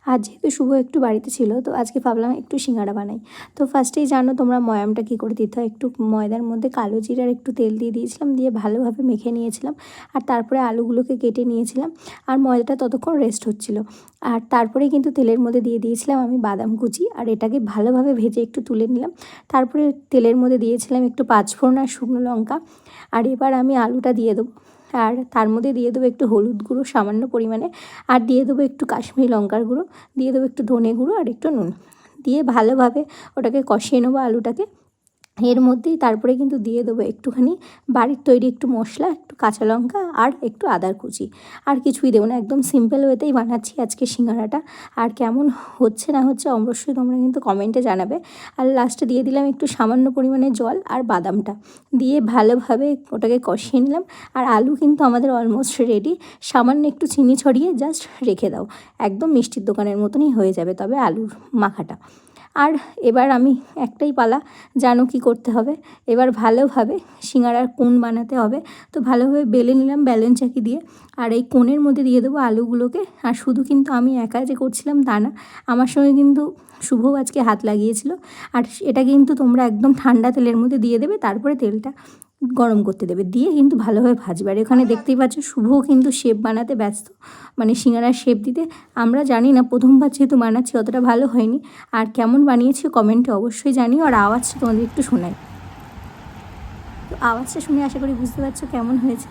আর যেহেতু শুভ একটু বাড়িতে ছিল, তো আজকে ভাবলাম একটু সিঙ্গাড়া বানাই। তো ফার্স্টেই জানো তোমরা ময়ামটা কী করে দিতে হয়। একটু ময়দার মধ্যে কালো জিরার একটু তেল দিয়ে দিয়েছিলাম, দিয়ে ভালোভাবে মেখে নিয়েছিলাম। আর তারপরে আলুগুলোকে কেটে নিয়েছিলাম, আর ময়দাটা ততক্ষণ রেস্ট হচ্ছিল। আর তারপরে কিন্তু তেলের মধ্যে দিয়ে দিয়েছিলাম আমি বাদাম কুচি, আর এটাকে ভালোভাবে ভেজে একটু তুলে নিলাম। তারপরে তেলের মধ্যে দিয়েছিলাম একটু পাঁচফোড়ন আর শুকনো লঙ্কা। আর এবার আমি আলুটা দিয়ে দেবো, আর তার মধ্যে দিয়ে দেবো একটু হলুদ গুঁড়ো সামান্য পরিমাণে, আর দিয়ে দেবো একটু কাশ্মীরি লঙ্কার গুঁড়ো, দিয়ে দেবো একটু ধনে গুঁড়ো আর একটু নুন, দিয়ে ভালোভাবে ওটাকে কষিয়ে নেবো আলুটাকে। এর মধ্যেই তারপরে কিন্তু দিয়ে দেবো একটুখানি বাড়ির তৈরি একটু মশলা, একটু কাঁচা লঙ্কা আর একটু আদার কুচি। আর কিছুই দেবো না, একদম সিম্পল ওয়েতেই বানাচ্ছি আজকে সিঙ্গাড়াটা। আর কেমন হচ্ছে না হচ্ছে অবশ্যই তোমরা কিন্তু কমেন্টে জানাবে। আর লাস্টে দিয়ে দিলাম একটু সামান্য পরিমাণে জল আর বাদামটা, দিয়ে ভালোভাবে ওটাকে কষিয়ে নিলাম। আর আলু কিন্তু আমাদের অলমোস্ট রেডি, সামান্য একটু চিনি ছড়িয়ে জাস্ট রেখে দাও, একদম মিষ্টির দোকানের মতনই হয়ে যাবে তবে আলুর মাখাটা। আর এবার আমি একটাই পালা, জানো কি করতে হবে, এবার ভালোভাবে সিঙ্গাড়ার কোণ বানাতে হবে। তো ভালোভাবে বেলে নিলাম বেলুন চাকি দিয়ে, আর এই কোণের মধ্যে দিয়ে দেবো আলুগুলোকে। আর শুধু কিন্তু আমি একা যে করছিলাম তা না, আমার সঙ্গে কিন্তু শুভও আজকে হাত লাগিয়েছিল। আর এটা কিন্তু তোমরা একদম ঠান্ডা তেলের মধ্যে দিয়ে দেবে, তারপরে তেলটা গরম করতে দেবে, দিয়ে কিন্তু ভালোভাবে ভাজবে। আর এখানে দেখতেই পাচ্ছ শুভও কিন্তু শেপ বানাতে ব্যস্ত, মানে সিঙ্গাড়ার শেপ দিতে। আমরা জানি না, প্রথমবার যেহেতু বানাচ্ছি অতটা ভালো হয়নি। আর কেমন বানিয়েছি কমেন্টে অবশ্যই জানিও, আর আওয়াজটা তোমাদের একটু শোনাই। তো আওয়াজটা শুনে আশা করি বুঝতে পারছো কেমন হয়েছে।